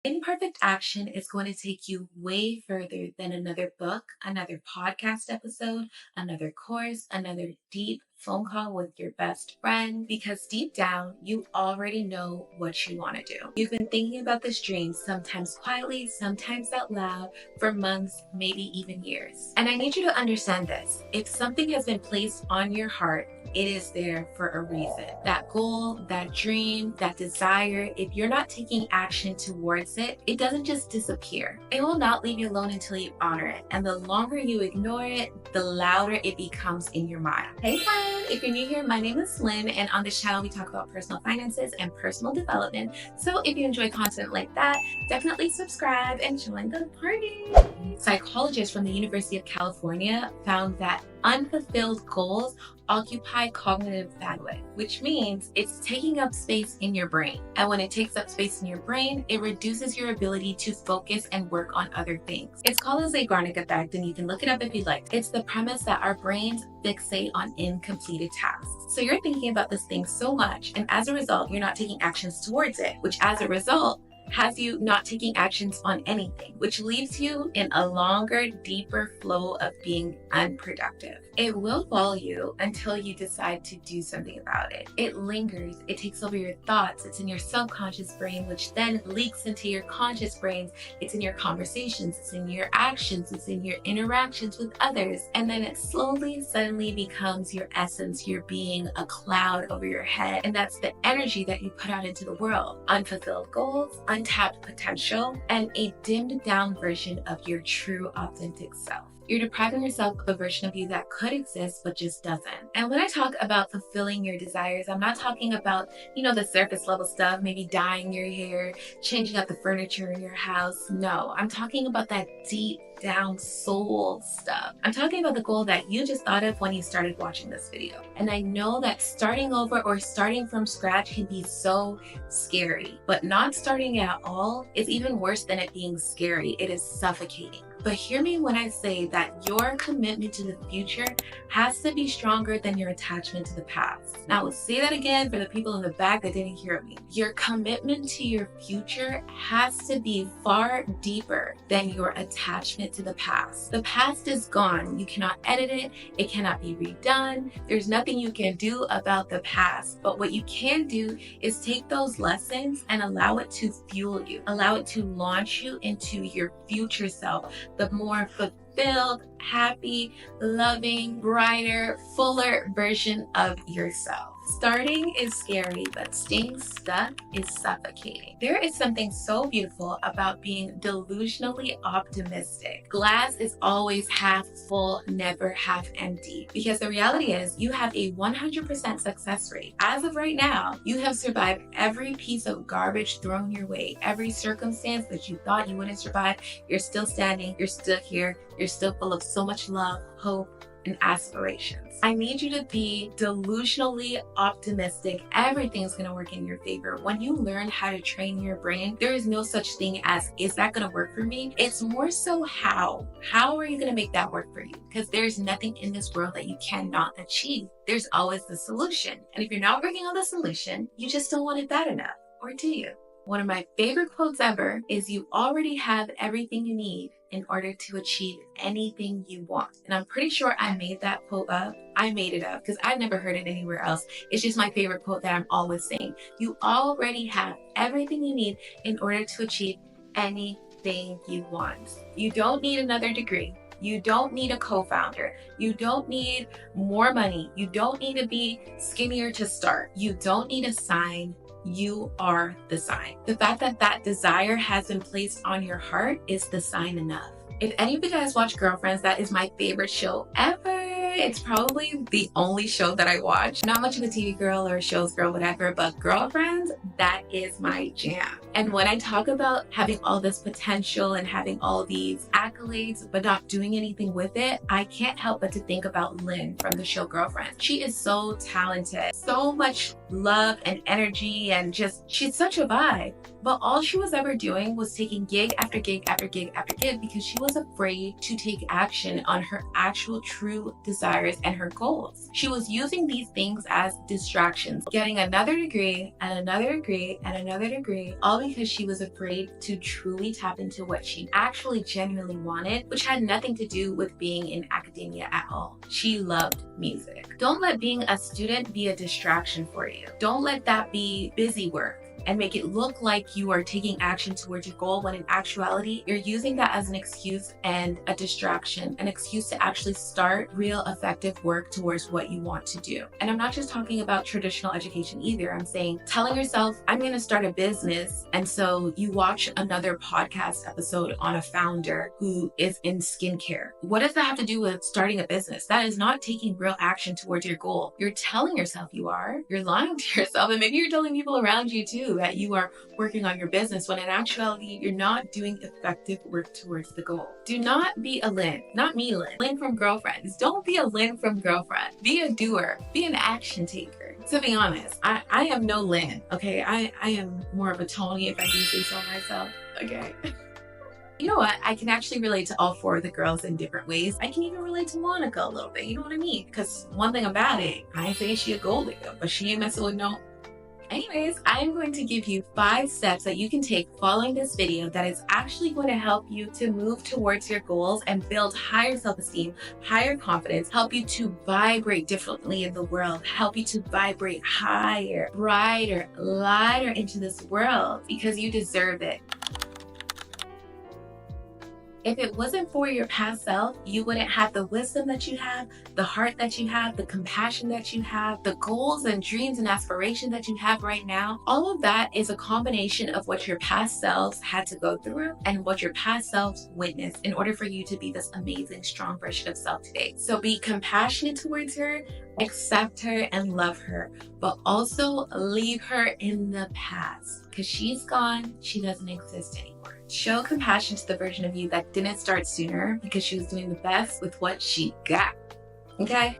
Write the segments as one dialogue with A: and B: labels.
A: Imperfect action is going to take you way further than another book, another podcast episode, another course, another deep phone call with your best friend, because deep down, you already know what you want to do. You've been thinking about this dream, sometimes quietly, sometimes out loud, for months, maybe even years. And I need you to understand this. If something has been placed on your heart, it is there for a reason. That goal, that dream, that desire, if you're not taking action towards it, it doesn't just disappear. It will not leave you alone until you honor it. And the longer you ignore it, the louder it becomes in your mind. Hey friend, if you're new here, my name is Lynn, and on this channel we talk about personal finances and personal development. So if you enjoy content like that, definitely subscribe and join the party. Psychologists from the University of California found that unfulfilled goals occupy cognitive bandwidth, which means it's taking up space in your brain. And when it takes up space in your brain, it reduces your ability to focus and work on other things. It's called as a garnic effect, and you can look it up if you'd like. It's the premise that our brains fixate on incompleted tasks. So you're thinking about this thing so much, and as a result, you're not taking actions towards it, which as a result has you not taking actions on anything, which leaves you in a longer, deeper flow of being unproductive. It will follow you until you decide to do something about it. It lingers, it takes over your thoughts, it's in your subconscious brain, which then leaks into your conscious brains. It's in your conversations, it's in your actions, it's in your interactions with others. And then it slowly, suddenly becomes your essence, your being, a cloud over your head. And that's the energy that you put out into the world. Unfulfilled goals, untapped potential, and a dimmed down version of your true authentic self. You're depriving yourself of a version of you that could exist but just doesn't. And when I talk about fulfilling your desires, I'm not talking about, the surface level stuff, maybe dyeing your hair, changing up the furniture in your house. No, I'm talking about that deep down soul stuff. I'm talking about the goal that you just thought of when you started watching this video. And I know that starting over or starting from scratch can be so scary, but not starting at all is even worse than it being scary. It is suffocating. But hear me when I say that your commitment to the future has to be stronger than your attachment to the past. Now, let's say that again for the people in the back that didn't hear me. Your commitment to your future has to be far deeper than your attachment to the past. The past is gone. You cannot edit it. It cannot be redone. There's nothing you can do about the past. But what you can do is take those lessons and allow it to fuel you. Allow it to launch you into your future self, the more fulfilled, happy, loving, brighter, fuller version of yourself. Starting is scary, but staying stuck is suffocating. There is something so beautiful about being delusionally optimistic. Glass is always half full, never half empty. Because the reality is you have a 100% success rate. As of right now, you have survived every piece of garbage thrown your way, every circumstance that you thought you wouldn't survive. You're still standing, you're still here, you're still full of so much love, hope, and aspirations. I need you to be delusionally optimistic. Everything's gonna work in your favor. When you learn how to train your brain, there is no such thing as, is that gonna work for me? It's more so how. How are you gonna make that work for you? Because there's nothing in this world that you cannot achieve. There's always the solution. And if you're not working on the solution, you just don't want it bad enough. Or do you? One of my favorite quotes ever is, you already have everything you need in order to achieve anything you want. And I'm pretty sure I made that quote up. I made it up because I've never heard it anywhere else. It's just my favorite quote that I'm always saying. You already have everything you need in order to achieve anything you want. You don't need another degree. You don't need a co-founder. You don't need more money. You don't need to be skinnier to start. You don't need a sign. You are the sign. The fact that that desire has been placed on your heart is the sign enough. If any of you guys watch Girlfriends, that is my favorite show ever. It's probably the only show that I watch. Not much of a TV girl or shows girl, whatever, but Girlfriends, that is my jam. And when I talk about having all this potential and having all these accolades, but not doing anything with it, I can't help but to think about Lynn from the show Girlfriends. She is so talented, so much love and energy, and she's such a vibe. But all she was ever doing was taking gig after gig after gig after gig because she was afraid to take action on her actual true desire. desires and her goals. She was using these things as distractions, getting another degree and another degree and another degree, all because she was afraid to truly tap into what she actually genuinely wanted, which had nothing to do with being in academia at all. She loved music. Don't let being a student be a distraction for you. Don't let that be busy work and make it look like you are taking action towards your goal, when in actuality, you're using that as an excuse and a distraction, an excuse to actually start real effective work towards what you want to do. And I'm not just talking about traditional education either. I'm saying telling yourself, I'm going to start a business. And so you watch another podcast episode on a founder who is in skincare. What does that have to do with starting a business? That is not taking real action towards your goal. You're telling yourself you are. You're lying to yourself. And maybe you're telling people around you too that you are working on your business, when in actuality, you're not doing effective work towards the goal. Do not be a Lynn, not me Lynn, Lynn from Girlfriends. Don't be a Lynn from Girlfriend. Be a doer, be an action taker. To be honest, I am no Lynn, okay? I am more of a Tony, if I do say so myself, okay? You know what? I can actually relate to all four of the girls in different ways. I can even relate to Monica a little bit, you know what I mean? Because one thing about it, I ain't saying she a gold digger, but she ain't messing with no. Anyways, I'm going to give you 5 steps that you can take following this video that is actually going to help you to move towards your goals and build higher self-esteem, higher confidence, help you to vibrate differently in the world, help you to vibrate higher, brighter, lighter into this world, because you deserve it. If it wasn't for your past self, you wouldn't have the wisdom that you have, the heart that you have, the compassion that you have, the goals and dreams and aspirations that you have right now. All of that is a combination of what your past selves had to go through and what your past selves witnessed in order for you to be this amazing, strong version of self today. So be compassionate towards her, accept her and love her, but also leave her in the past, because she's gone. She doesn't exist anymore. Show compassion to the version of you that didn't start sooner, because she was doing the best with what she got. Okay?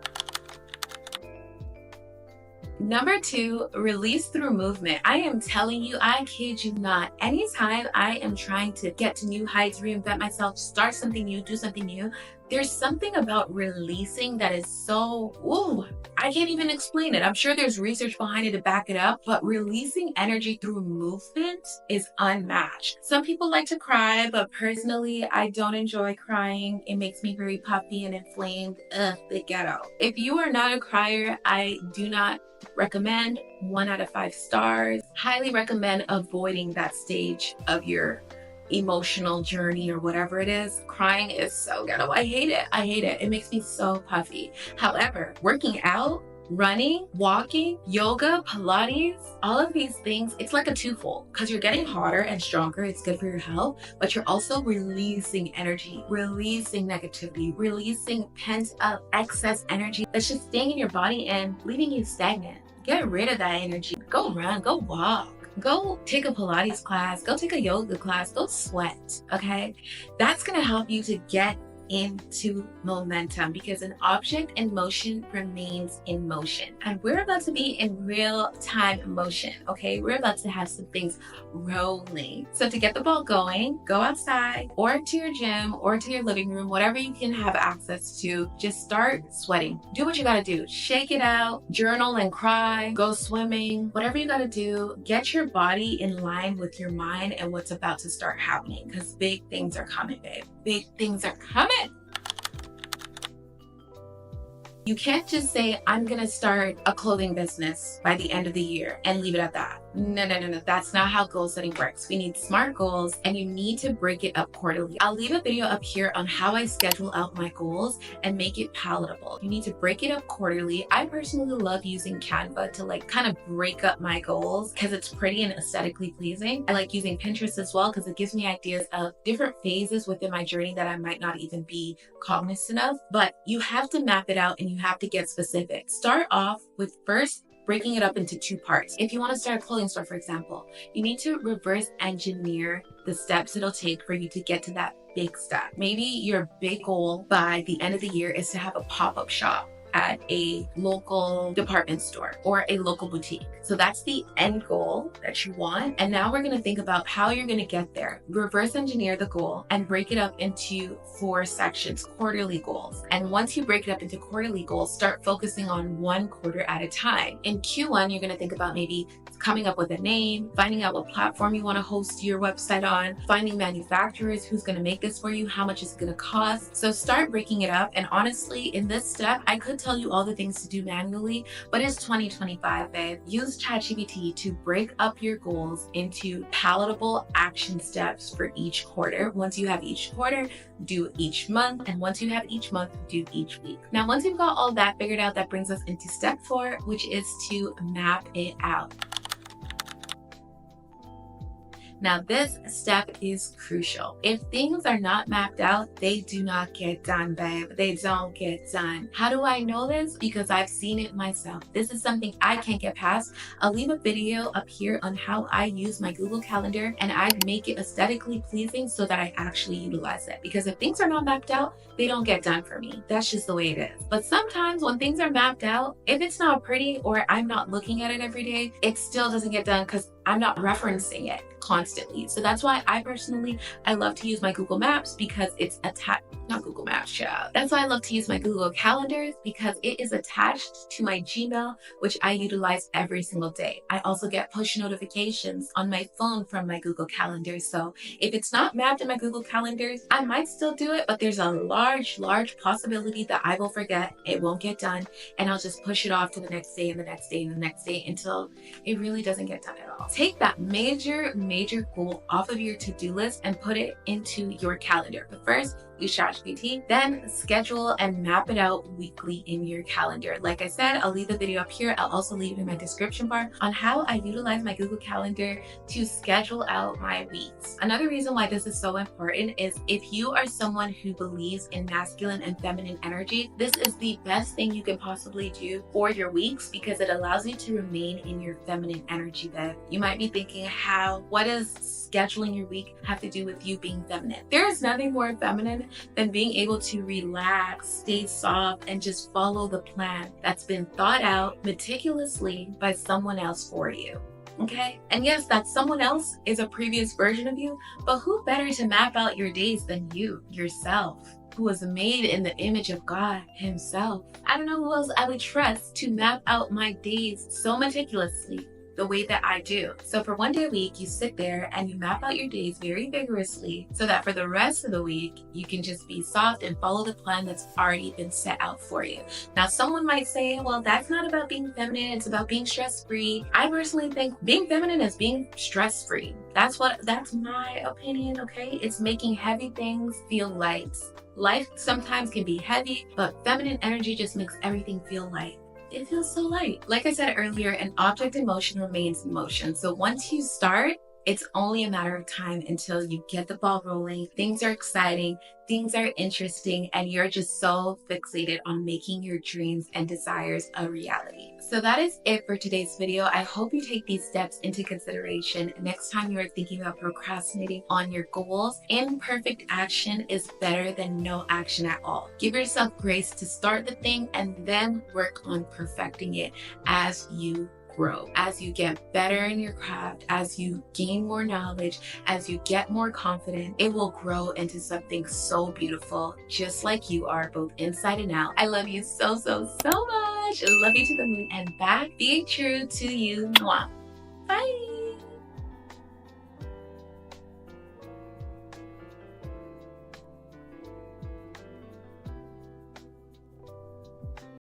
A: Number 2, release through movement. I am telling you, I kid you not, anytime I am trying to get to new heights, reinvent myself, start something new, do something new, there's something about releasing that is so, ooh, I can't even explain it. I'm sure there's research behind it to back it up, but releasing energy through movement is unmatched. Some people like to cry, but personally, I don't enjoy crying. It makes me very puffy and inflamed. Ugh, the ghetto. If you are not a crier, I do not recommend. 1 out of 5 stars. Highly recommend avoiding that stage of your emotional journey or whatever it is. Crying is so ghetto. I hate it. I hate it. It makes me so puffy. However, working out, running, walking, yoga, Pilates, all of these things, it's like a twofold, because you're getting hotter and stronger. It's good for your health, but you're also releasing energy, releasing negativity, releasing pent up excess energy that's just staying in your body and leaving you stagnant. Get rid of that energy. Go run, go walk. Go take a Pilates class, go take a yoga class, go sweat, okay? That's gonna help you to get into momentum, because an object in motion remains in motion. And we're about to be in real time motion, okay? We're about to have some things rolling. So to get the ball going, go outside or to your gym or to your living room, whatever you can have access to, just start sweating. Do what you gotta do. Shake it out, journal and cry, go swimming, whatever you gotta do. Get your body in line with your mind and what's about to start happening, because big things are coming, babe. Big things are coming. You can't just say, I'm gonna start a clothing business by the end of the year and leave it at that. No. That's not how goal setting works. We need SMART goals, and you need to break it up quarterly. I'll leave a video up here on how I schedule out my goals and make it palatable. You need to break it up quarterly. I personally love using Canva to kind of break up my goals, because it's pretty and aesthetically pleasing. I like using Pinterest as well, because it gives me ideas of different phases within my journey that I might not even be cognizant of. But you have to map it out and you have to get specific. Start off with first breaking it up into 2 parts. If you want to start a clothing store, for example, you need to reverse engineer the steps it'll take for you to get to that big step. Maybe your big goal by the end of the year is to have a pop-up shop. at a local department store or a local boutique. So that's the end goal that you want. And now we're going to think about how you're going to get there. Reverse engineer the goal and break it up into 4 sections, quarterly goals. And once you break it up into quarterly goals, start focusing on 1 quarter at a time. In Q1, you're going to think about maybe coming up with a name, finding out what platform you want to host your website on, finding manufacturers, who's going to make this for you, how much is it going to cost. So start breaking it up. And honestly, in this step, I could tell you all the things to do manually, but it's 2025, babe. Use ChatGPT to break up your goals into palatable action steps for each quarter. Once you have each quarter, do each month. And once you have each month, do each week. Now, once you've got all that figured out, that brings us into step 4, which is to map it out. Now, this step is crucial. If things are not mapped out, they do not get done, babe. They don't get done. How do I know this? Because I've seen it myself. This is something I can't get past. I'll leave a video up here on how I use my Google Calendar, and I make it aesthetically pleasing so that I actually utilize it. Because if things are not mapped out, they don't get done for me. That's just the way it is. But sometimes when things are mapped out, if it's not pretty or I'm not looking at it every day, it still doesn't get done because I'm not referencing it constantly. So that's why I love to use my Google Maps because it's attached, not Google Maps, child. That's why I love to use my Google Calendars because it is attached to my Gmail, which I utilize every single day. I also get push notifications on my phone from my Google Calendar. So if it's not mapped in my Google Calendars, I might still do it, but there's a large possibility that I will forget, it won't get done, and I'll just push it off to the next day and the next day and the next day until it really doesn't get done at all. Take that major goal off of your to-do list and put it into your calendar. But first, use ChatGPT, then schedule and map it out weekly in your calendar. Like I said, I'll leave the video up here. I'll also leave it in my description bar on how I utilize my Google Calendar to schedule out my weeks. Another reason why this is so important is if you are someone who believes in masculine and feminine energy, this is the best thing you can possibly do for your weeks because it allows you to remain in your feminine energy. That you might be thinking, what does scheduling your week have to do with you being feminine? There is nothing more feminine than being able to relax, stay soft, and just follow the plan that's been thought out meticulously by someone else for you. Okay? And yes, that someone else is a previous version of you, but who better to map out your days than you, yourself, who was made in the image of God himself? I don't know who else I would trust to map out my days so meticulously the way that I do. So for 1 day a week, you sit there and you map out your days very vigorously so that for the rest of the week, you can just be soft and follow the plan that's already been set out for you. Now, someone might say, well, that's not about being feminine. It's about being stress-free. I personally think being feminine is being stress-free. That's my opinion, okay? It's making heavy things feel light. Life sometimes can be heavy, but feminine energy just makes everything feel light. It feels so light. Like I said earlier, an object in motion remains in motion. So once you start, it's only a matter of time until you get the ball rolling. Things are exciting, things are interesting, and you're just so fixated on making your dreams and desires a reality. So that is it for today's video. I hope you take these steps into consideration next time you are thinking about procrastinating on your goals. Imperfect action is better than no action at all. Give yourself grace to start the thing and then work on perfecting it as you grow, as you get better in your craft, as you gain more knowledge, as you get more confident. It will grow into something so beautiful, just like you are, both inside and out. I love you so much. I love you to the moon and back. Be true to you. Mwah. Bye.